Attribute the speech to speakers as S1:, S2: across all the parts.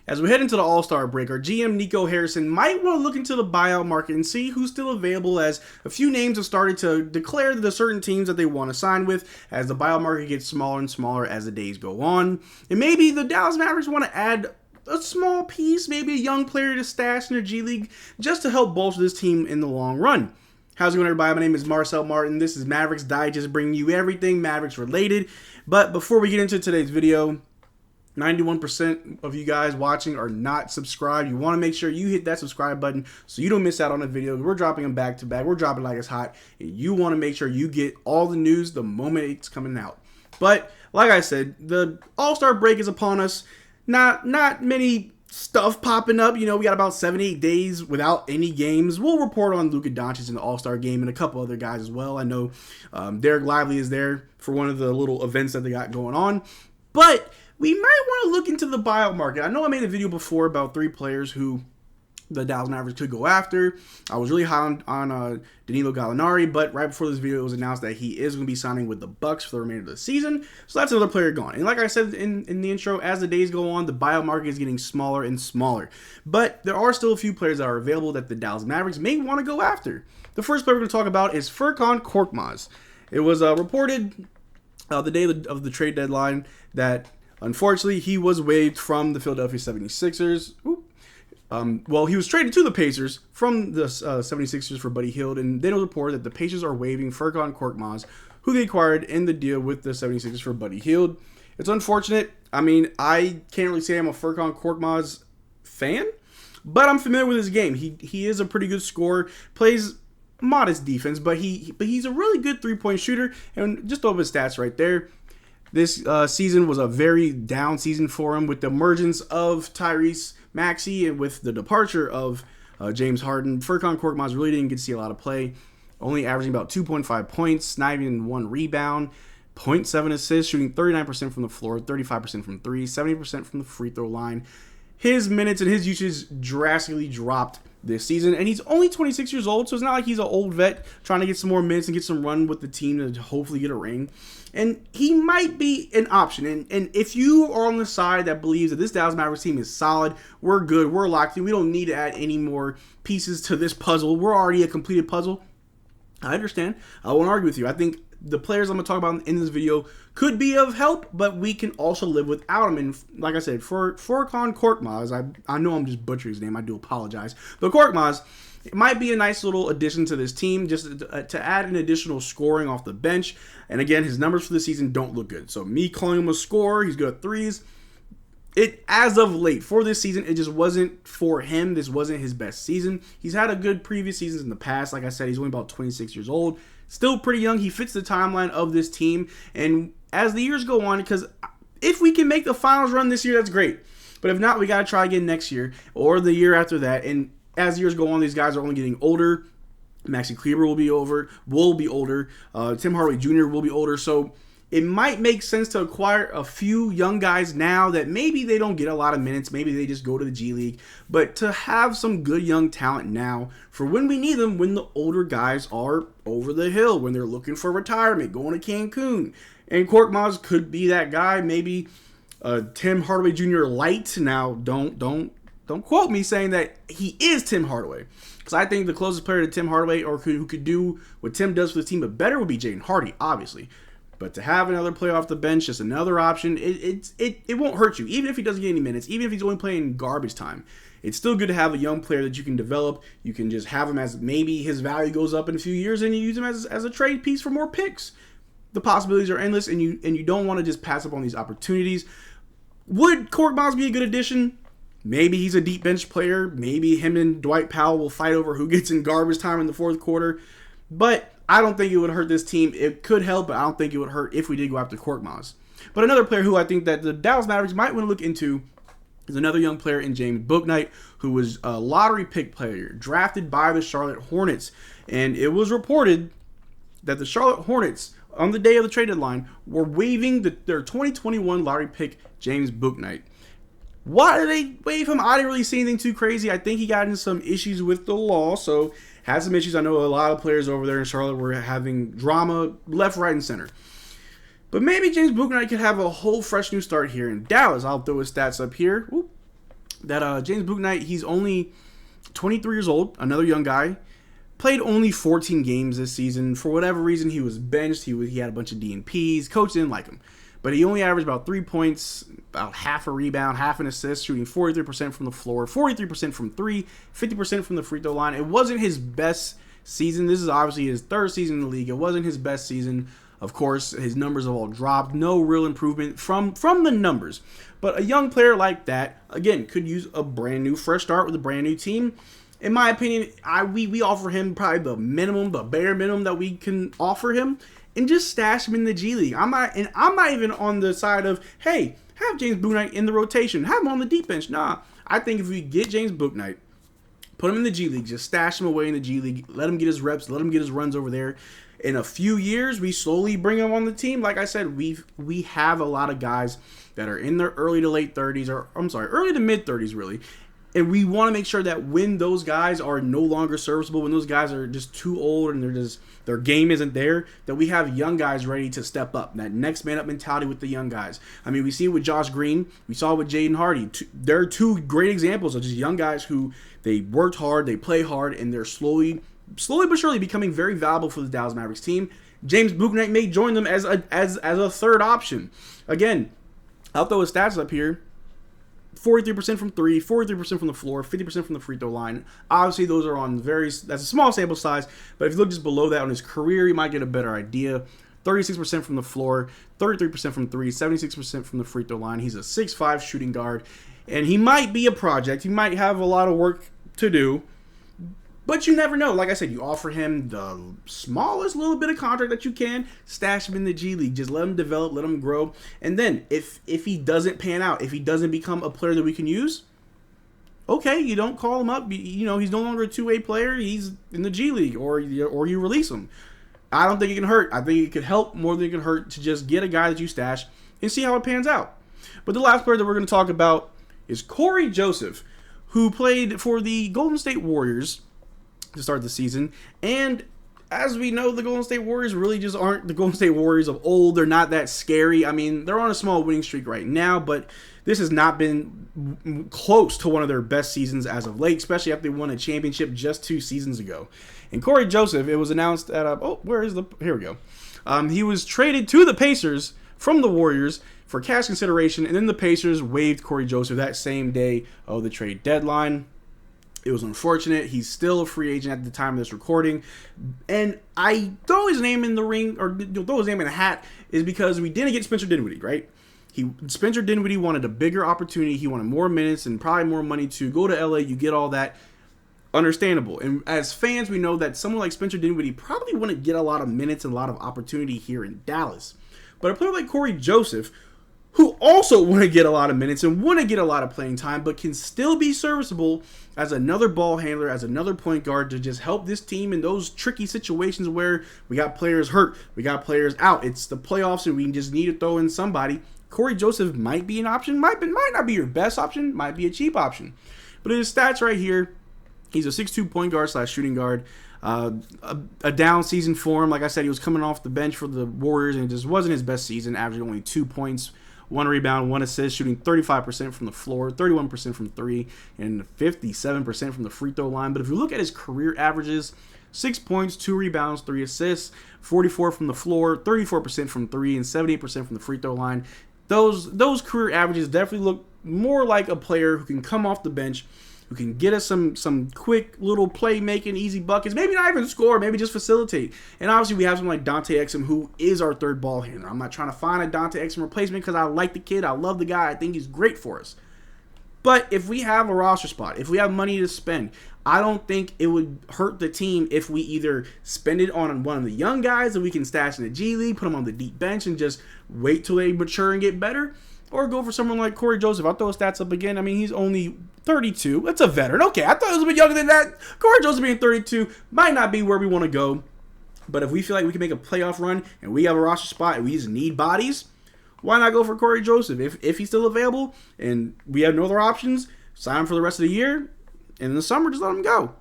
S1: As we head into the All-Star break, our GM Nico Harrison might want to look into the buyout market and see who's still available, as a few names have started to declare the certain teams that they want to sign with as the buyout market gets smaller and smaller as the days go on. And maybe the Dallas Mavericks want to add a small piece, maybe a young player to stash in their G League just to help bolster this team in the long run. How's it going, everybody? My name is Marcel Martin. This is Mavs Digest, bringing you everything Mavericks related. But before we get into today's video, 91% of you guys watching are not subscribed. You want to make sure you hit that subscribe button so you don't miss out on the video. We're dropping them back to back. We're dropping like it's hot. And you want to make sure you get all the news the moment it's coming out. But like I said, the All-Star break is upon us. Not many stuff popping up. You know, we got about 7-8 days without any games. We'll report on Luka Doncic in the All-Star game and a couple other guys as well. I know Derrick Lively is there for one of the little events that they got going on. But we might want to look into the buyout market. I know I made a video before about 3 players who the Dallas Mavericks could go after. I was really high on Danilo Gallinari, but right before this video, it was announced that he is going to be signing with the Bucks for the remainder of the season. So that's another player gone. And like I said in the intro, as the days go on, the buyout market is getting smaller and smaller. But there are still a few players that are available that the Dallas Mavericks may want to go after. The first player we're going to talk about is Furkan Korkmaz. It was reported the day of the trade deadline that unfortunately he was waived from the Philadelphia 76ers. Well, he was traded to the Pacers from the 76ers for Buddy Hield, and then it was reported that the Pacers are waiving Furkan Korkmaz, who they acquired in the deal with the 76ers for Buddy Hield. It's unfortunate. I mean, I can't really say I'm a Furkan Korkmaz fan, but I'm familiar with his game. He is a pretty good scorer, plays modest defense, but he's a really good three-point shooter, and just over his stats right there. This season was a very down season for him with the emergence of Tyrese Maxey and with the departure of James Harden. Furkan Korkmaz really didn't get to see a lot of play, only averaging about 2.5 points, not even 1 rebound, 0.7 assists, shooting 39% from the floor, 35% from 3, 70% from the free throw line. His minutes and his usage drastically dropped this season, and he's only 26 years old, so it's not like he's an old vet trying to get some more minutes and get some run with the team to hopefully get a ring. And he might be an option. And if you are on the side that believes that this Dallas Mavericks team is solid, we're good, we're locked in, we don't need to add any more pieces to this puzzle, we're already a completed puzzle, I understand. I won't argue with you. I think the players I'm going to talk about in this video could be of help, but we can also live without them. And like I said, for Furkan Korkmaz, I know I'm just butchering his name, I do apologize, but Korkmaz, it might be a nice little addition to this team, just to add an additional scoring off the bench. And again, his numbers for the season don't look good. So me calling him a scorer, he's good at threes. As of late, for this season, it just wasn't for him. This wasn't his best season. He's had a good previous seasons in the past. Like I said, he's only about 26 years old. Still pretty young. He fits the timeline of this team. And as the years go on, because if we can make the finals run this year, that's great. But if not, we got to try again next year or the year after that. And as years go on, these guys are only getting older. Maxi Kleber will be older. Tim Hardaway Jr. will be older. So it might make sense to acquire a few young guys now that maybe they don't get a lot of minutes. Maybe they just go to the G League. But to have some good young talent now for when we need them, when the older guys are over the hill, when they're looking for retirement, going to Cancun. And Korkmaz could be that guy. Maybe Tim Hardaway Jr. light. Now, don't quote me saying that he is Tim Hardaway, because I think the closest player to Tim Hardaway, or who could do what Tim does for the team but better, would be Jaden Hardy, obviously. But to have another player off the bench, just another option, it won't hurt you. Even if he doesn't get any minutes, even if he's only playing garbage time, it's still good to have a young player that you can develop. You can just have him as maybe his value goes up in a few years, and you use him as a trade piece for more picks. The possibilities are endless, and you don't want to just pass up on these opportunities. Would Korkmaz be a good addition? Maybe he's a deep bench player. Maybe him and Dwight Powell will fight over who gets in garbage time in the fourth quarter. But I don't think it would hurt this team. It could help, but I don't think it would hurt if we did go after Korkmaz. But another player who I think that the Dallas Mavericks might want to look into is another young player in James Bouknight, who was a lottery pick player drafted by the Charlotte Hornets. And it was reported that the Charlotte Hornets, on the day of the trade deadline, were waiving their 2021 lottery pick, James Bouknight. Why did they waive him? I didn't really see anything too crazy. I think he got into some issues with the law, so had some issues. I know a lot of players over there in Charlotte were having drama left, right, and center. But maybe James Bouknight could have a whole fresh new start here in Dallas. I'll throw his stats up here. that James Bouknight, he's only 23 years old, another young guy. Played only 14 games this season. For whatever reason, he was benched. He had a bunch of DNPs. Coach didn't like him. But he only averaged about 3 points, about half a rebound, half an assist, shooting 43% from the floor, 43% from three, 50% from the free throw line. It wasn't his best season. This is obviously his third season in the league. It wasn't his best season. Of course, his numbers have all dropped. No real improvement from the numbers. But a young player like that, again, could use a brand new, fresh start with a brand new team. In my opinion, we offer him probably the minimum, the bare minimum that we can offer him, and just stash him in the G League. I'm not even on the side of, hey, have James Bouknight in the rotation, have him on the deep bench. Nah, I think if we get James Bouknight, put him in the G League, just stash him away in the G League, let him get his reps, let him get his runs over there. In a few years, we slowly bring him on the team. Like I said, we have a lot of guys that are in their early to mid 30s, really. And we want to make sure that when those guys are no longer serviceable, when those guys are just too old and their game isn't there, that we have young guys ready to step up. That next man up mentality with the young guys. I mean, we see it with Josh Green. We saw it with Jaden Hardy. They're two great examples of just young guys who they worked hard, they play hard, and they're slowly but surely becoming very valuable for the Dallas Mavericks team. James Bouknight may join them as a third option. Again, I'll throw his stats up here. 43% from three, 43% from the floor, 50% from the free throw line. Obviously, those are on that's a small sample size, but if you look just below that on his career, you might get a better idea. 36% from the floor, 33% from three, 76% from the free throw line. He's a 6'5" shooting guard, and he might be a project. He might have a lot of work to do, but you never know. Like I said, you offer him the smallest little bit of contract that you can, stash him in the G League. Just let him develop, let him grow. And then if he doesn't pan out, if he doesn't become a player that we can use, okay, you don't call him up. You know, he's no longer a two-way player. He's in the G League, or you release him. I don't think it can hurt. I think it could help more than it can hurt to just get a guy that you stash and see how it pans out. But the last player that we're going to talk about is Cory Joseph, who played for the Golden State Warriors to start the season. And as we know, the Golden State Warriors really just aren't the Golden State Warriors of old. They're not that scary. I mean, they're on a small winning streak right now, but this has not been close to one of their best seasons as of late, especially after they won a championship just 2 seasons ago. And Cory Joseph, it was announced at here we go. He was traded to the Pacers from the Warriors for cash consideration, and then the Pacers waived Cory Joseph that same day of the trade deadline. It was unfortunate. He's still a free agent at the time of this recording. And I throw his name in the ring, or throw his name in the hat, is because we didn't get Spencer Dinwiddie, right? Spencer Dinwiddie wanted a bigger opportunity. He wanted more minutes and probably more money to go to LA. You get all that. Understandable. And as fans, we know that someone like Spencer Dinwiddie probably wouldn't get a lot of minutes and a lot of opportunity here in Dallas. But a player like Cory Joseph, who also want to get a lot of minutes and want to get a lot of playing time, but can still be serviceable as another ball handler, as another point guard to just help this team in those tricky situations where we got players hurt, we got players out. It's the playoffs and we just need to throw in somebody. Cory Joseph might be an option, might not be your best option, might be a cheap option. But in his stats right here, he's a 6'2" point guard / shooting guard. A down season for him. Like I said, he was coming off the bench for the Warriors and it just wasn't his best season, averaging only 2 points, 1 rebound, 1 assist, shooting 35% from the floor, 31% from three, and 57% from the free throw line. But if you look at his career averages, 6 points, 2 rebounds, 3 assists, 44 from the floor, 34% from three, and 78% from the free throw line. Those career averages definitely look more like a player who can come off the bench, who can get us some quick little playmaking, easy buckets, maybe not even score, maybe just facilitate. And obviously we have someone like Dante Exum, who is our third ball handler. I'm not trying to find a Dante Exum replacement because I like the kid, I love the guy, I think he's great for us. But if we have a roster spot, if we have money to spend, I don't think it would hurt the team if we either spend it on one of the young guys that we can stash in the G League, put them on the deep bench, and just wait till they mature and get better, or go for someone like Cory Joseph. I'll throw his stats up again. I mean, he's only 32. That's a veteran. Okay, I thought he was a bit younger than that. Cory Joseph being 32 might not be where we want to go. But if we feel like we can make a playoff run and we have a roster spot and we just need bodies, why not go for Cory Joseph? If he's still available and we have no other options, sign him for the rest of the year. And in the summer, just let him go.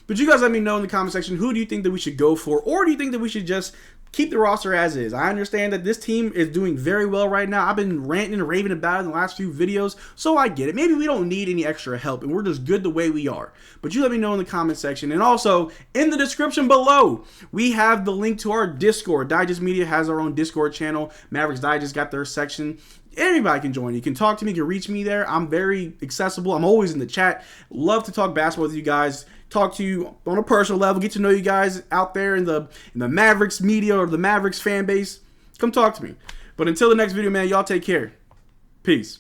S1: But you guys let me know in the comment section, who do you think that we should go for? Or do you think that we should just keep the roster as is. I understand that this team is doing very well right now. I've been ranting and raving about it in the last few videos, so I get it. Maybe we don't need any extra help, and we're just good the way we are. But you let me know in the comment section. And also, in the description below, we have the link to our Discord. Digest Media has our own Discord channel. Mavericks Digest got their section. Anybody can join. You can talk to me. You can reach me there. I'm very accessible. I'm always in the chat. Love to talk basketball with you guys. Talk to you on a personal level. Get to know you guys out there in the Mavericks media or the Mavericks fan base. Come talk to me. But until the next video, man, y'all take care. Peace.